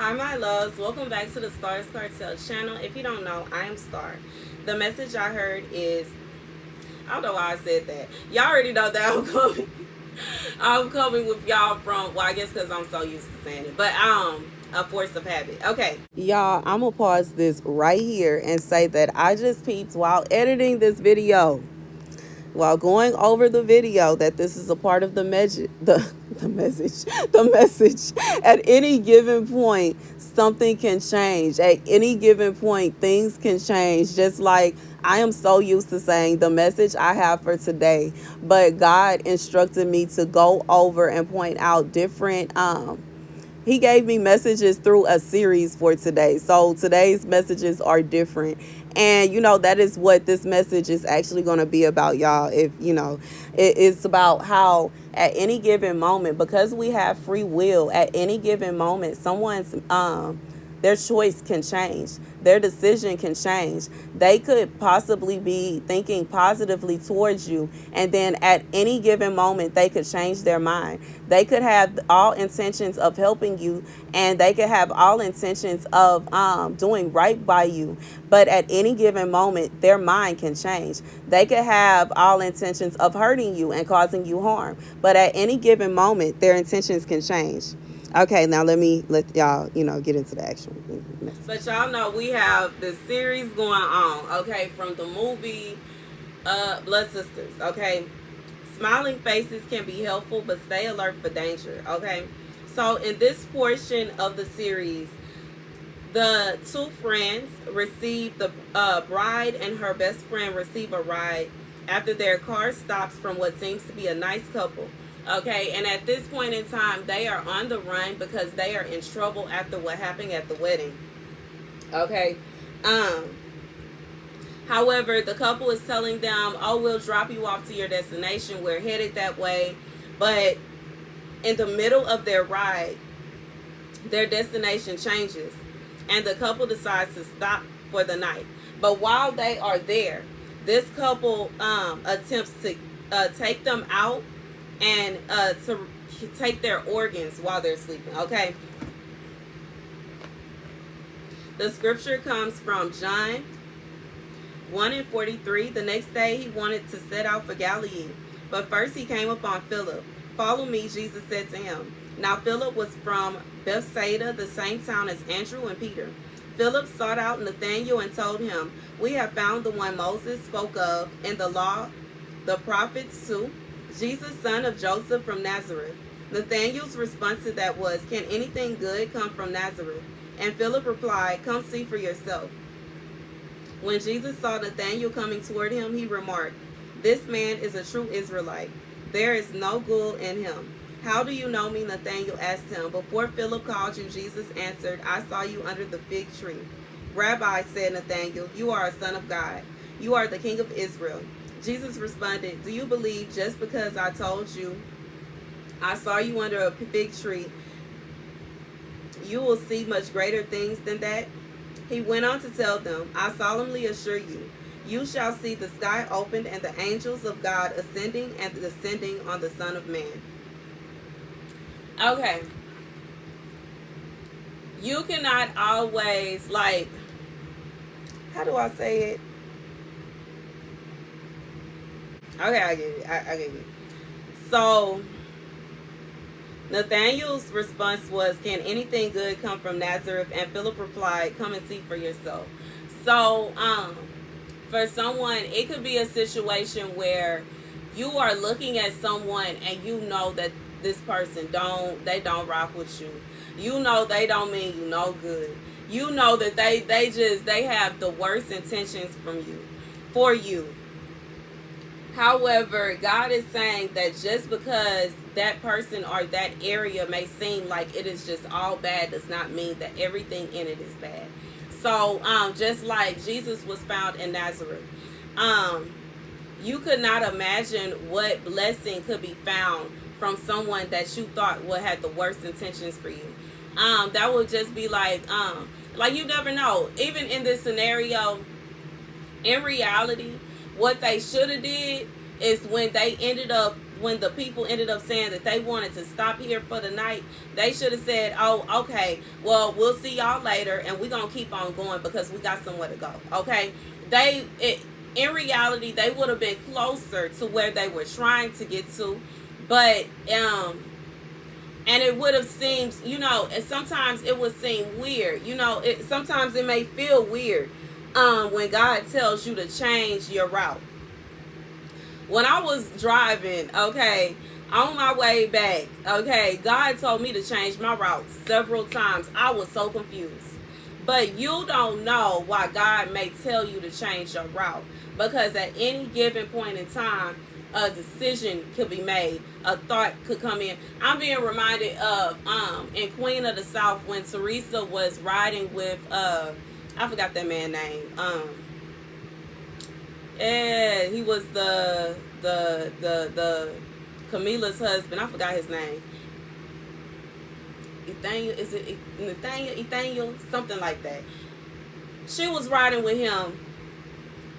Hi, my loves. Welcome back to the Starscartel channel. If you don't know, I am Star. The message I heard is, I don't know why I said that. Y'all already know that I'm coming. I'm coming with y'all from, well, I guess because I'm so used to saying it, but a force of habit. Okay. Y'all, I'm going to pause this right here and say that I just peeped while editing this video, while going over the video, that this is a part of the message. The message. At any given point, something can change. At any given point, things can change. Just like I am so used to saying the message I have for today, but God instructed me to go over and point out different he gave me messages through a series for today. So today's messages are different. And, that is what this message is actually going to be about, y'all. If, it's about how at any given moment, because we have free will, at any given moment, someone's, their choice can change. Their decision can change. They could possibly be thinking positively towards you, and then at any given moment, they could change their mind. They could have all intentions of helping you, and they could have all intentions of doing right by you. But at any given moment, their mind can change. They could have all intentions of hurting you and causing you harm. But at any given moment, their intentions can change. Okay, now let y'all, get into the actual message. But y'all know we have this series going on, okay, from the movie Blood Sisters, okay? Smiling faces can be helpful, but stay alert for danger, okay? So in this portion of the series, the two friends receive the bride and her best friend receive a ride after their car stops from what seems to be a nice couple. Okay, and at this point in time, they are on the run because they are in trouble after what happened at the wedding. Okay. However, the couple is telling them, oh, we'll drop you off to your destination. We're headed that way. But in the middle of their ride, their destination changes. And the couple decides to stop for the night. But while they are there, this couple attempts to take them out and to take their organs while they're sleeping, okay? The scripture comes from John 1:43. The next day he wanted to set out for Galilee, but first he came upon Philip. Follow me, Jesus said to him. Now Philip was from Bethsaida, the same town as Andrew and Peter. Philip sought out Nathanael and told him, we have found the one Moses spoke of in the law, the prophets too, Jesus, son of Joseph from Nazareth. Nathanael's response to that was, can anything good come from Nazareth? And Philip replied, come see for yourself. When Jesus saw Nathanael coming toward him, he remarked, this man is a true Israelite. There is no guile in him. How do you know me? Nathanael asked him. Before Philip called you, Jesus answered, I saw you under the fig tree. Rabbi, said Nathanael, you are a son of God. You are the king of Israel. Jesus responded, do you believe just because I told you I saw you under a fig tree, you will see much greater things than that? He went on to tell them, I solemnly assure you, you shall see the sky opened and the angels of God ascending and descending on the Son of Man. Okay. You cannot always, how do I say it? Okay, I get it. I get it. So, Nathanael's response was, can anything good come from Nazareth? And Philip replied, come and see for yourself. So, for someone, it could be a situation where you are looking at someone and you know that this person they don't rock with you. You know they don't mean you no good. You know that they have the worst intentions for you. However, God is saying that just because that person or that area may seem like it is just all bad does not mean that everything in it is bad. So, just like Jesus was found in Nazareth, you could not imagine what blessing could be found from someone that you thought would have the worst intentions for you. That would just be like you never know. Even in this scenario, in reality, what they should have did is when they ended up when the people ended up saying that they wanted to stop here for the night, they should have said, oh, okay, well, we'll see y'all later, and we're going to keep on going because we got somewhere to go, okay? In reality, they would have been closer to where they were trying to get to, but, and it would have seemed, and sometimes it would seem weird, sometimes it may feel weird, when God tells you to change your route. When I was driving, okay, on my way back, okay, God told me to change my route several times. I was so confused. But you don't know why God may tell you to change your route, because at any given point in time, a decision could be made, a thought could come in. I'm being reminded of in Queen of the South when Teresa was riding with I forgot that man's name. Yeah, he was the Camila's husband. I forgot his name. Nathaniel? Something like that. She was riding with him,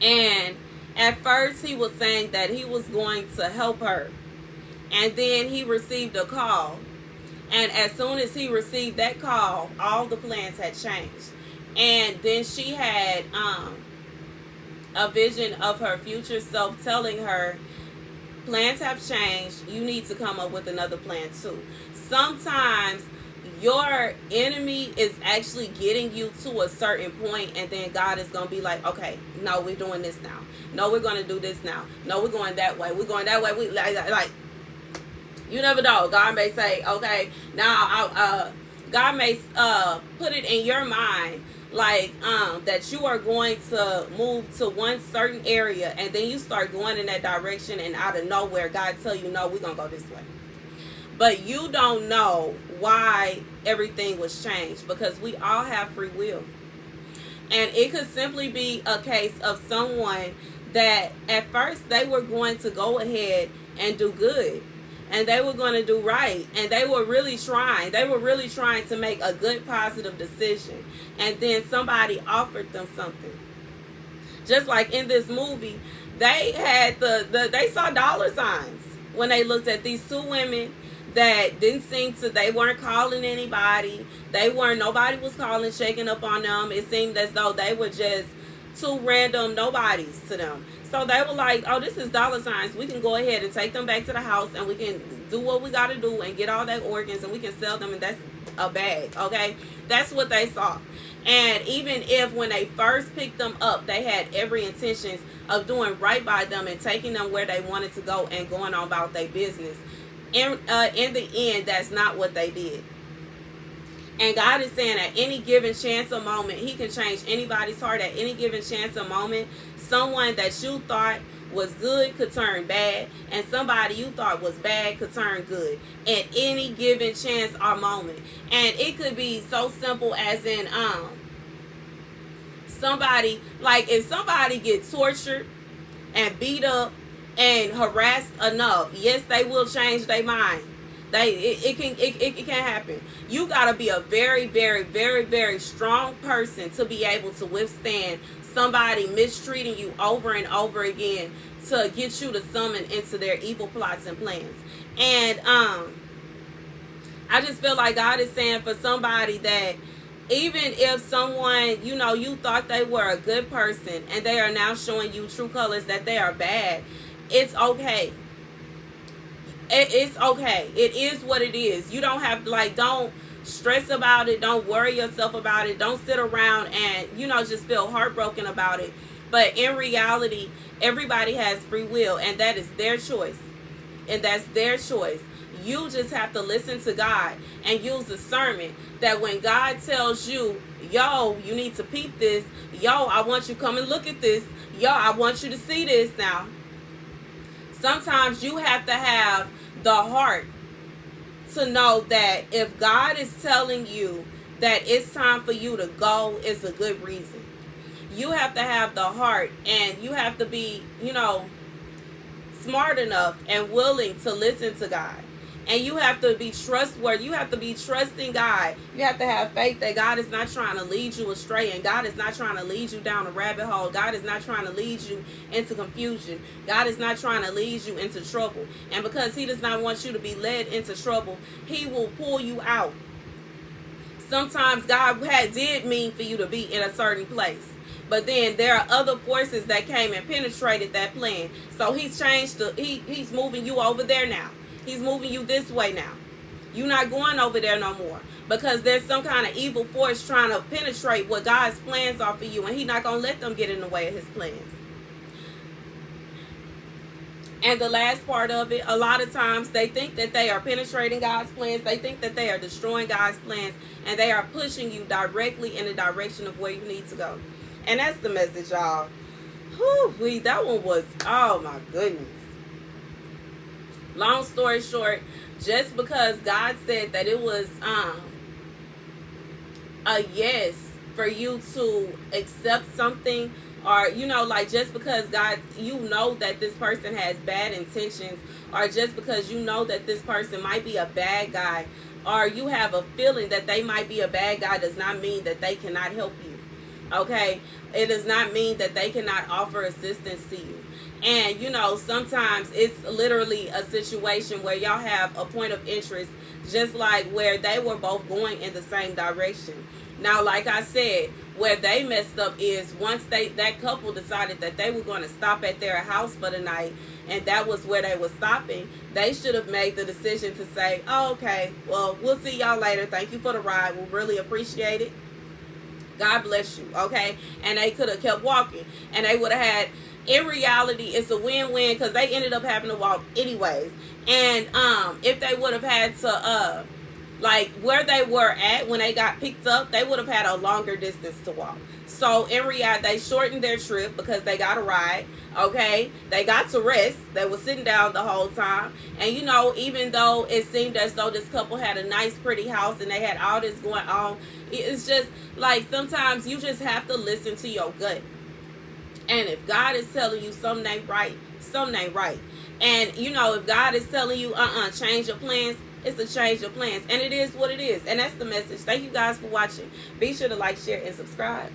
and at first he was saying that he was going to help her, and then he received a call, and as soon as he received that call, all the plans had changed. And then she had a vision of her future self telling her, plans have changed, you need to come up with another plan too. Sometimes your enemy is actually getting you to a certain point, and then God is going to be like, okay, no, we're doing this now. No, we're going to do this now. No, we're going that way. We're going that way. We like you never know. God may say, okay, now God may put it in your mind like that you are going to move to one certain area, and then you start going in that direction, and out of nowhere God tell you, no, we're gonna go this way. But you don't know why everything was changed, because we all have free will. And it could simply be a case of someone that at first they were going to go ahead and do good, and they were going to do right, and they were really trying to make a good, positive decision, and then somebody offered them something. Just like in this movie, they had they saw dollar signs when they looked at these two women that didn't seem to, they weren't calling anybody, nobody was calling, checking up on them. It seemed as though they were just two random nobodies to them. So they were like, oh, this is dollar signs. We can go ahead and take them back to the house, and we can do what we got to do and get all their organs, and we can sell them, and that's a bag, okay? That's what they saw. And even if when they first picked them up, they had every intentions of doing right by them and taking them where they wanted to go and going on about their business, in the end, that's not what they did. And God is saying at any given chance or moment, he can change anybody's heart at any given chance or moment. Someone that you thought was good could turn bad, and somebody you thought was bad could turn good at any given chance or moment. And it could be so simple as in somebody, like if somebody gets tortured and beat up and harassed enough, yes, they will change their mind. It can happen. You gotta be a very, very, very, very strong person to be able to withstand somebody mistreating you over and over again to get you to summon into their evil plots and plans. And I just feel like God is saying for somebody that even if someone, you thought they were a good person and they are now showing you true colors that they are bad, it's okay. It's okay. It is what it is. You don't have to, don't stress about it. Don't worry yourself about it. Don't sit around and, just feel heartbroken about it. But in reality, everybody has free will, and that is their choice. And that's their choice. You just have to listen to God and use discernment that when God tells you, yo, you need to peep this. Yo, I want you to come and look at this. Yo, I want you to see this now. Sometimes you have to have the heart to know that if God is telling you that it's time for you to go, it's a good reason. You have to have the heart, and you have to be, smart enough and willing to listen to God And you have to be trustworthy. You have to be trusting God. You have to have faith that God is not trying to lead you astray, and God is not trying to lead you down a rabbit hole. God is not trying to lead you into confusion. God is not trying to lead you into trouble. And because he does not want you to be led into trouble, he will pull you out. Sometimes God did mean for you to be in a certain place. But then there are other forces that came and penetrated that plan. So he's changed he's moving you over there now. He's moving you this way now. You're not going over there no more. Because there's some kind of evil force trying to penetrate what God's plans are for you. And he's not going to let them get in the way of his plans. And the last part of it, a lot of times they think that they are penetrating God's plans. They think that they are destroying God's plans. And they are pushing you directly in the direction of where you need to go. And that's the message, y'all. Whew, that one was, oh my goodness. Long story short, just because God said that it was a yes for you to accept something, or like just because God, that this person has bad intentions, or just because that this person might be a bad guy, or you have a feeling that they might be a bad guy, does not mean that they cannot help you. Okay, it does not mean that they cannot offer assistance to you. And sometimes it's literally a situation where y'all have a point of interest, just like where they were both going in the same direction. Now, like I said, where they messed up is once that couple decided that they were going to stop at their house for the night, and that was where they were stopping, they should have made the decision to say, oh, okay, well, we'll see y'all later. Thank you for the ride. We'll really appreciate it. God bless you. Okay. And they could have kept walking, and they would have had, in reality, it's a win-win because they ended up having to walk anyways. And if they would have had to like where they were at when they got picked up, they would have had a longer distance to walk. So in reality, they shortened their trip because they got a ride. Okay, they got to rest. They were sitting down the whole time. And even though it seemed as though this couple had a nice pretty house and they had all this going on, it's just like sometimes you just have to listen to your gut. And if God is telling you something ain't right, something ain't right. And if God is telling you change your plans, it's a change of plans. And it is what it is. And that's the message. Thank you guys for watching. Be sure to like, share, and subscribe.